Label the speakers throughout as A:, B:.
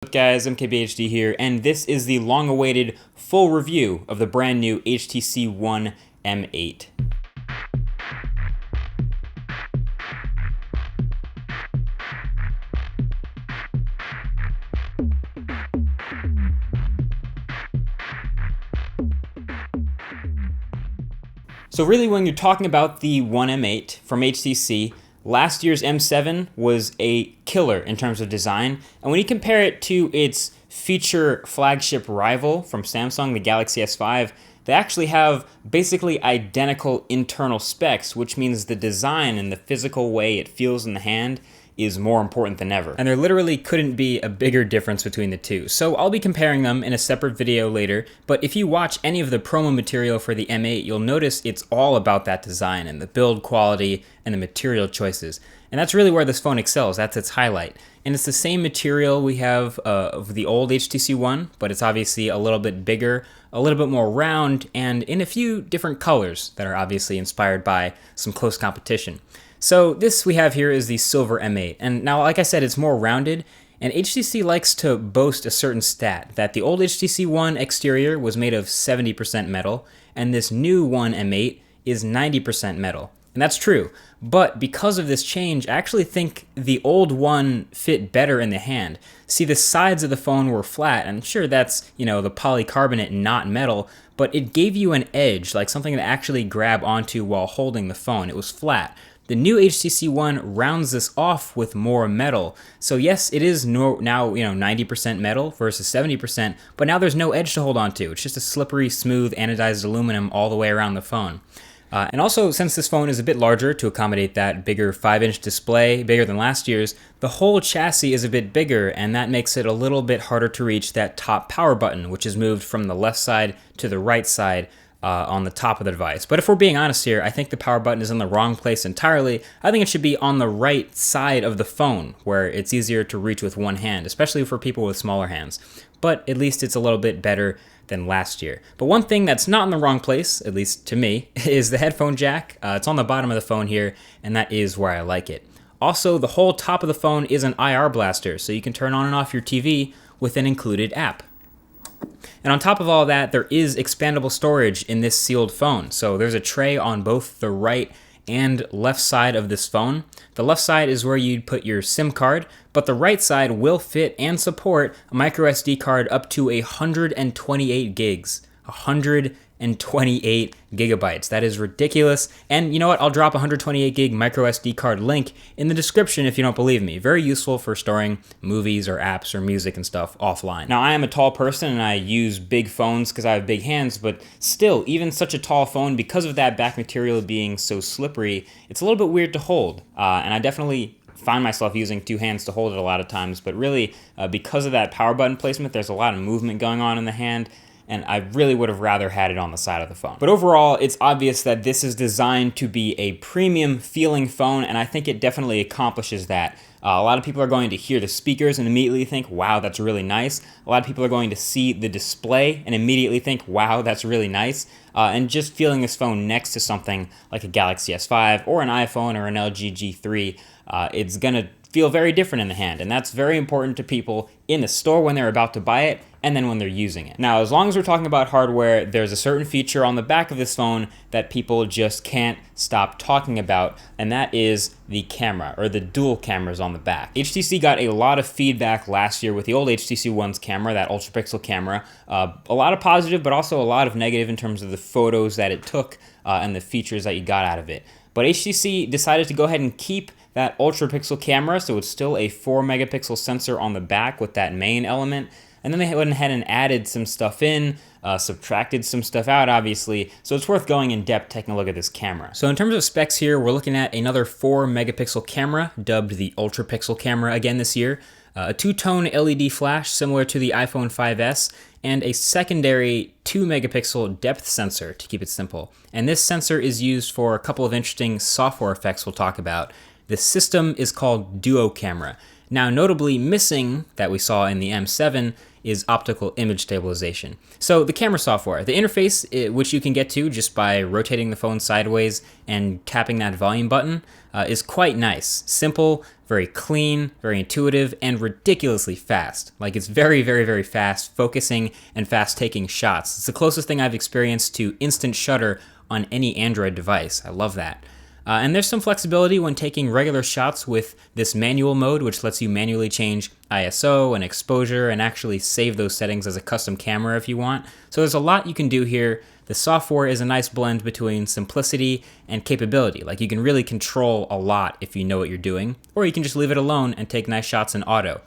A: What's up guys, MKBHD here, and this is the long-awaited full review of the brand new HTC One M8. So really, when you're talking about the One M8 from HTC, last year's M7 was a killer in terms of design, and when you compare it to its feature flagship rival from Samsung, the Galaxy S5, they actually have basically identical internal specs, which means the design and the physical way it feels in the hand is more important than ever. And there literally couldn't be a bigger difference between the two. So I'll be comparing them in a separate video later, but if you watch any of the promo material for the M8, you'll notice it's all about that design and the build quality and the material choices. And that's really where this phone excels, that's its highlight. And it's the same material we have of the old HTC One, but it's obviously a little bit bigger, a little bit more round, and in a few different colors that are obviously inspired by some close competition. So this we have here is the silver M8, and now like I said, it's more rounded, and HTC likes to boast a certain stat, that the old HTC One exterior was made of 70% metal, and this new One M8 is 90% metal. And that's true, but because of this change, I actually think the old one fit better in the hand. See, the sides of the phone were flat, and sure, that's, the polycarbonate, not metal, but it gave you an edge, like something to actually grab onto while holding the phone. It was flat. The new HTC One rounds this off with more metal. So yes, it is now 90% metal versus 70%, but now there's no edge to hold on to. It's just a slippery, smooth, anodized aluminum all the way around the phone. And also, since this phone is a bit larger to accommodate that bigger 5-inch display, bigger than last year's, the whole chassis is a bit bigger, and that makes it a little bit harder to reach that top power button, which is moved from the left side to the right side on the top of the device. But if we're being honest here, I think the power button is in the wrong place entirely. I think it should be on the right side of the phone, where it's easier to reach with one hand, especially for people with smaller hands. But at least it's a little bit better than last year. But one thing that's not in the wrong place, at least to me, is the headphone jack. It's on the bottom of the phone here, and that is where I like it. Also, the whole top of the phone is an IR blaster, so you can turn on and off your TV with an included app. And on top of all that, there is expandable storage in this sealed phone. So there's a tray on both the right and left side of this phone. The left side is where you'd put your SIM card, but the right side will fit and support a micro SD card up to 128 gigs. 128 gigabytes. That is ridiculous. And you know what? I'll drop a 128 gig micro SD card link in the description if you don't believe me. Very useful for storing movies or apps or music and stuff offline. Now, I am a tall person and I use big phones because I have big hands, but still, even such a tall phone, because of that back material being so slippery, it's a little bit weird to hold. And I definitely find myself using two hands to hold it a lot of times, but really, because of that power button placement, there's a lot of movement going on in the hand, and I really would have rather had it on the side of the phone. But overall, it's obvious that this is designed to be a premium feeling phone, and I think it definitely accomplishes that. A lot of people are going to hear the speakers and immediately think, wow, that's really nice. A lot of people are going to see the display and immediately think, wow, that's really nice. And just feeling this phone next to something like a Galaxy S5 or an iPhone or an LG G3, it's gonna feel very different in the hand, and that's very important to people in the store when they're about to buy it and then when they're using it. Now, as long as we're talking about hardware, there's a certain feature on the back of this phone that people just can't stop talking about, and that is the camera, or the dual cameras on the back. HTC got a lot of feedback last year with the old HTC One's camera, that ultra pixel camera. A lot of positive, but also a lot of negative in terms of the photos that it took and the features that you got out of it. But HTC decided to go ahead and keep that ultra pixel camera, so it's still a 4 megapixel sensor on the back with that main element. And then they went ahead and added some stuff in, subtracted some stuff out, obviously. So it's worth going in depth, taking a look at this camera. So in terms of specs here, we're looking at another 4 megapixel camera, dubbed the ultra pixel camera again this year. A two-tone LED flash similar to the iPhone 5S, and a secondary 2 megapixel depth sensor to keep it simple. And this sensor is used for a couple of interesting software effects we'll talk about. The system is called Duo Camera. Now, notably missing that we saw in the M7 is optical image stabilization. So the camera software, the interface, which you can get to just by rotating the phone sideways and tapping that volume button, is quite nice. Simple, very clean, very intuitive, and ridiculously fast. Like, it's very, very, very fast focusing and fast taking shots. It's the closest thing I've experienced to instant shutter on any Android device. I love that. And there's some flexibility when taking regular shots with this manual mode, which lets you manually change ISO and exposure and actually save those settings as a custom camera if you want. So there's a lot you can do here. The software is a nice blend between simplicity and capability. Like, you can really control a lot if you know what you're doing, or you can just leave it alone and take nice shots in auto.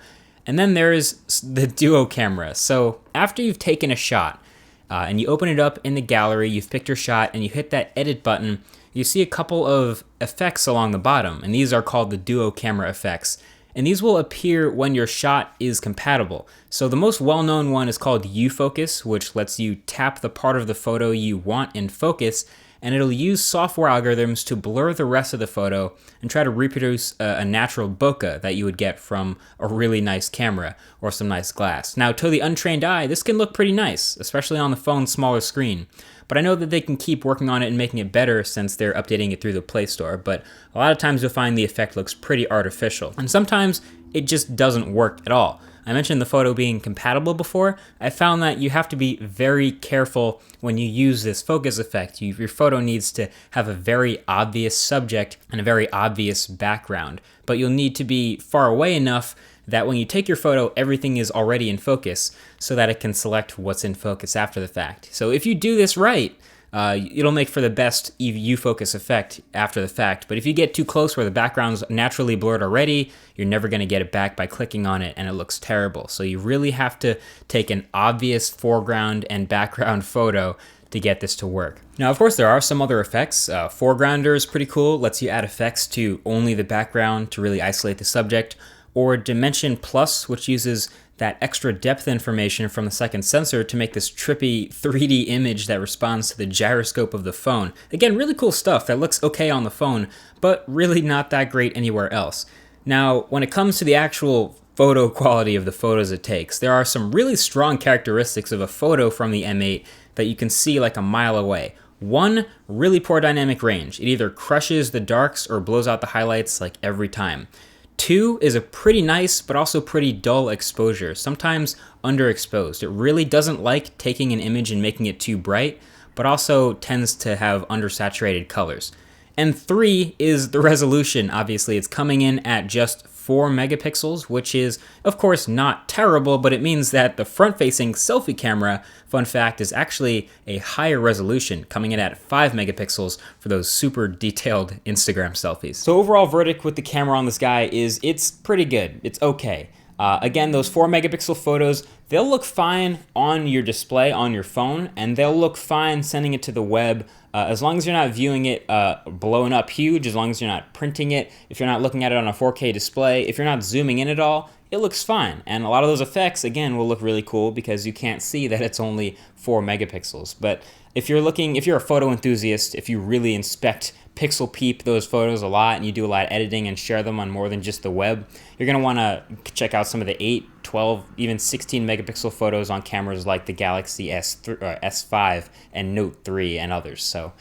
A: And then there's the duo camera. So after you've taken a shot and you open it up in the gallery, you've picked your shot and you hit that edit button, you see a couple of effects along the bottom, and these are called the duo camera effects. And these will appear when your shot is compatible. So the most well-known one is called U-Focus, which lets you tap the part of the photo you want in focus, and it'll use software algorithms to blur the rest of the photo and try to reproduce a natural bokeh that you would get from a really nice camera or some nice glass. Now, to the untrained eye, this can look pretty nice, especially on the phone's smaller screen. But I know that they can keep working on it and making it better since they're updating it through the Play Store. But a lot of times you'll find the effect looks pretty artificial. And sometimes it just doesn't work at all. I mentioned the photo being compatible before. I found that you have to be very careful when you use this focus effect. Your photo needs to have a very obvious subject and a very obvious background. But you'll need to be far away enough that when you take your photo, everything is already in focus so that it can select what's in focus after the fact. So if you do this right, it'll make for the best U-Focus effect after the fact. But if you get too close where the background's naturally blurred already, you're never going to get it back by clicking on it, and it looks terrible. So you really have to take an obvious foreground and background photo to get this to work. Now, of course, there are some other effects. Foregrounder is pretty cool, lets you add effects to only the background to really isolate the subject. Or Dimension Plus, which uses that extra depth information from the second sensor to make this trippy 3D image that responds to the gyroscope of the phone. Again, really cool stuff that looks okay on the phone, but really not that great anywhere else. Now, when it comes to the actual photo quality of the photos it takes, there are some really strong characteristics of a photo from the M8 that you can see like a mile away. One, really poor dynamic range. It either crushes the darks or blows out the highlights like every time. Two is a pretty nice but also pretty dull exposure, sometimes underexposed. It really doesn't like taking an image and making it too bright, but also tends to have undersaturated colors. And three is the resolution. Obviously, it's coming in at just 4 megapixels, which is, of course, not terrible, but it means that the front-facing selfie camera, fun fact, is actually a higher resolution, coming in at 5 megapixels for those super detailed Instagram selfies. So overall verdict with the camera on this guy is it's pretty good. It's okay. Again, those 4 megapixel photos, they'll look fine on your display on your phone, and they'll look fine sending it to the web as long as you're not viewing it blown up huge, as long as you're not printing it, if you're not looking at it on a 4K display, if you're not zooming in at all, it looks fine. And a lot of those effects, again, will look really cool because you can't see that it's only 4 megapixels. But if you're a photo enthusiast, if you really inspect pixel peep those photos a lot and you do a lot of editing and share them on more than just the web, you're going to want to check out some of the 8, 12, even 16 megapixel photos on cameras like the Galaxy S5 and Note 3 and others. So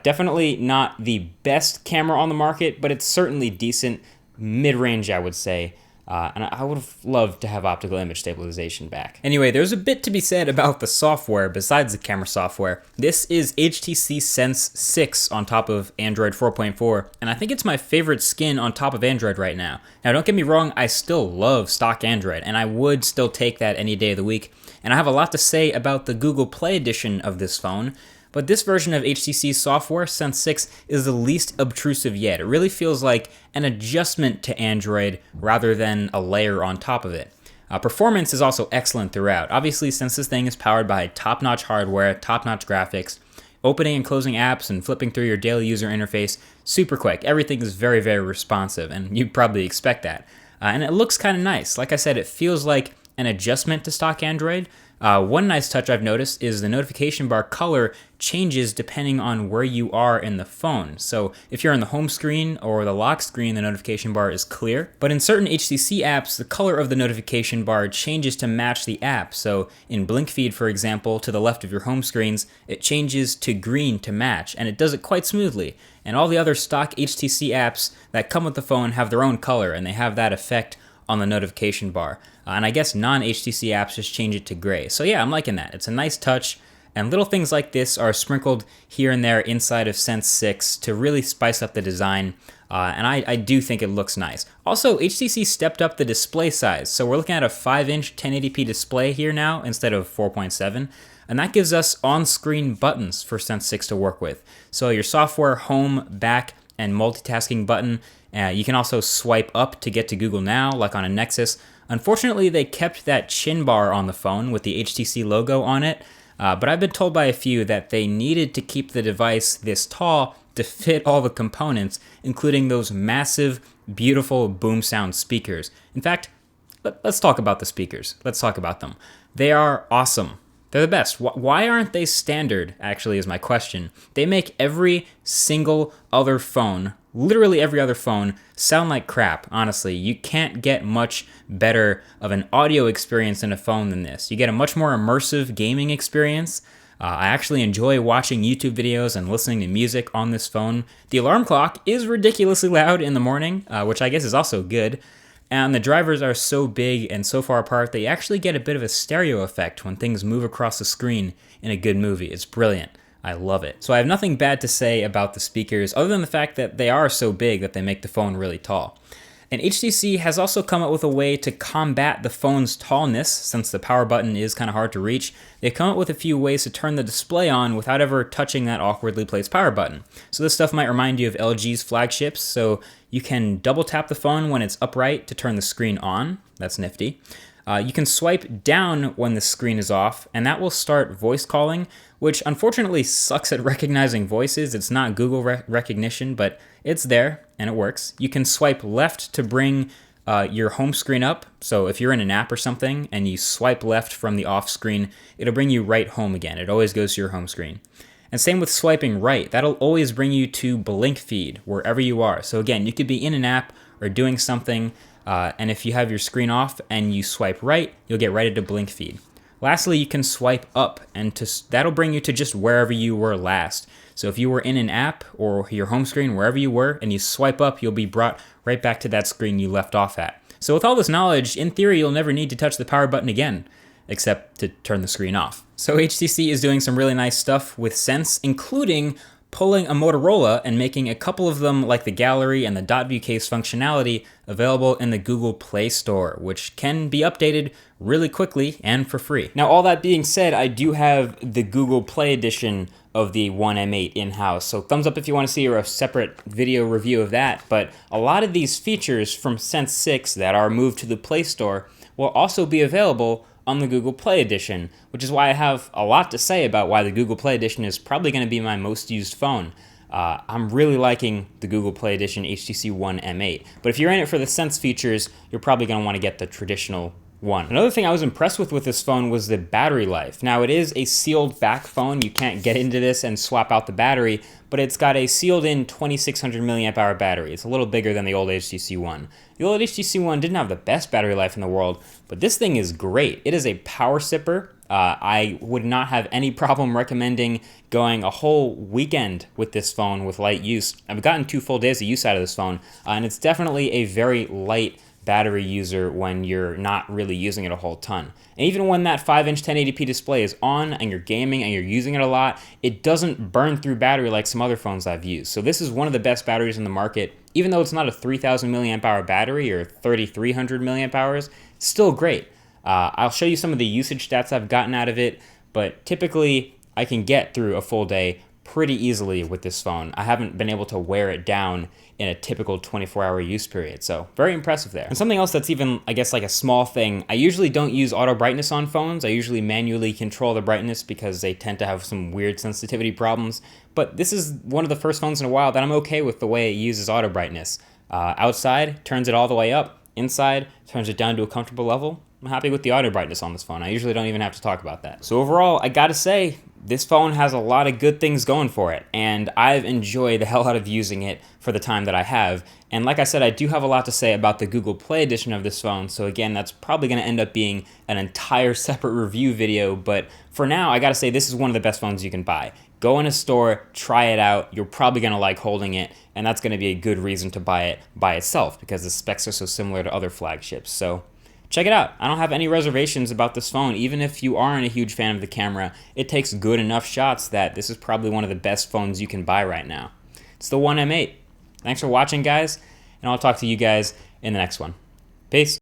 A: definitely not the best camera on the market, but it's certainly decent, mid-range, I would say. And I would have loved to have optical image stabilization back. Anyway, there's a bit to be said about the software besides the camera software. This is HTC Sense 6 on top of Android 4.4, and I think it's my favorite skin on top of Android right now. Now, don't get me wrong, I still love stock Android, and I would still take that any day of the week. And I have a lot to say about the Google Play edition of this phone. But this version of HTC software, Sense 6, is the least obtrusive yet. It really feels like an adjustment to Android rather than a layer on top of it. Performance is also excellent throughout. Obviously, since this thing is powered by top-notch hardware, top-notch graphics, opening and closing apps and flipping through your daily user interface, super quick. Everything is very, very responsive, and you'd probably expect that. And it looks kind of nice. Like I said, it feels like an adjustment to stock Android. One nice touch I've noticed is the notification bar color changes depending on where you are in the phone. So if you're on the home screen or the lock screen, the notification bar is clear. But in certain HTC apps, the color of the notification bar changes to match the app. So in Blink Feed, for example, to the left of your home screens, it changes to green to match, and it does it quite smoothly. And all the other stock HTC apps that come with the phone have their own color, and they have that effect on the notification bar. And I guess non-HTC apps just change it to gray. So yeah, I'm liking that. It's a nice touch, and little things like this are sprinkled here and there inside of Sense 6 to really spice up the design, and I do think it looks nice. Also, HTC stepped up the display size, so we're looking at a 5-inch 1080p display here now instead of 4.7, and that gives us on-screen buttons for Sense 6 to work with. So your software, home, back, and multitasking button. You can also swipe up to get to Google Now, like on a Nexus. Unfortunately, they kept that chin bar on the phone with the HTC logo on it, but I've been told by a few that they needed to keep the device this tall to fit all the components, including those massive, beautiful boom sound speakers. In fact, let's talk about the speakers. Let's talk about them. They are awesome. They're the best. Why aren't they standard, actually, is my question. They make every single other phone, literally every other phone, sound like crap, honestly. You can't get much better of an audio experience in a phone than this. You get a much more immersive gaming experience. I actually enjoy watching YouTube videos and listening to music on this phone. The alarm clock is ridiculously loud in the morning, which I guess is also good. And the drivers are so big and so far apart that you actually get a bit of a stereo effect when things move across the screen in a good movie. It's brilliant. I love it. So I have nothing bad to say about the speakers other than the fact that they are so big that they make the phone really tall. And HTC has also come up with a way to combat the phone's tallness, since the power button is kind of hard to reach. They've come up with a few ways to turn the display on without ever touching that awkwardly placed power button. So this stuff might remind you of LG's flagships, so you can double tap the phone when it's upright to turn the screen on. That's nifty. You can swipe down when the screen is off, and that will start voice calling, which unfortunately sucks at recognizing voices. It's not Google recognition, but it's there, and it works. You can swipe left to bring your home screen up. So if you're in an app or something, and you swipe left from the off screen, it'll bring you right home again. It always goes to your home screen. And same with swiping right. That'll always bring you to Blink Feed, wherever you are. So again, you could be in an app or doing something, and if you have your screen off and you swipe right, you'll get right into Blink Feed. Lastly, you can swipe up, and that'll bring you to just wherever you were last. So if you were in an app or your home screen, wherever you were, and you swipe up, you'll be brought right back to that screen you left off at. So with all this knowledge, in theory, you'll never need to touch the power button again, except to turn the screen off. So HTC is doing some really nice stuff with Sense, including pulling a Motorola and making a couple of them, like the gallery and the dot view case functionality, available in the Google Play Store, which can be updated really quickly and for free. Now, all that being said, I do have the Google Play edition of the One M8 in-house, so thumbs up if you want to see a separate video review of that. But a lot of these features from Sense 6 that are moved to the Play Store will also be available on the Google Play Edition, which is why I have a lot to say about why the Google Play Edition is probably going to be my most used phone. I'm really liking the Google Play Edition HTC One M8, but if you're in it for the Sense features, you're probably going to want to get the traditional one. Another thing I was impressed with this phone was the battery life. Now, it is a sealed back phone. You can't get into this and swap out the battery, but it's got a sealed in 2600 milliamp hour battery. It's a little bigger than the old HTC One. The old HTC One didn't have the best battery life in the world, but this thing is great. It is a power sipper. I would not have any problem recommending going a whole weekend with this phone with light use. I've gotten 2 full days of use out of this phone, and it's definitely a very light battery user when you're not really using it a whole ton. And even when that 5-inch 1080p display is on and you're gaming and you're using it a lot, it doesn't burn through battery like some other phones I've used. So this is one of the best batteries in the market. Even though it's not a 3000 milliamp hour battery or 3300 milliamp hours, it's still great. I'll show you some of the usage stats I've gotten out of it, but typically I can get through a full day pretty easily with this phone. I haven't been able to wear it down in a typical 24-hour use period, so very impressive there. And something else that's even, I guess, like a small thing, I usually don't use auto brightness on phones. I usually manually control the brightness because they tend to have some weird sensitivity problems, but this is one of the first phones in a while that I'm okay with the way it uses auto brightness. Outside, turns it all the way up. Inside, turns it down to a comfortable level. I'm happy with the audio brightness on this phone. I usually don't even have to talk about that. So overall, I gotta say, this phone has a lot of good things going for it, and I've enjoyed the hell out of using it for the time that I have. And like I said, I do have a lot to say about the Google Play edition of this phone, so again, that's probably gonna end up being an entire separate review video, but for now, I gotta say this is one of the best phones you can buy. Go in a store, try it out, you're probably gonna like holding it, and that's gonna be a good reason to buy it by itself, because the specs are so similar to other flagships. So check it out. I don't have any reservations about this phone. Even if you aren't a huge fan of the camera, it takes good enough shots that this is probably one of the best phones you can buy right now. It's the One M8. Thanks for watching, guys, and I'll talk to you guys in the next one. Peace.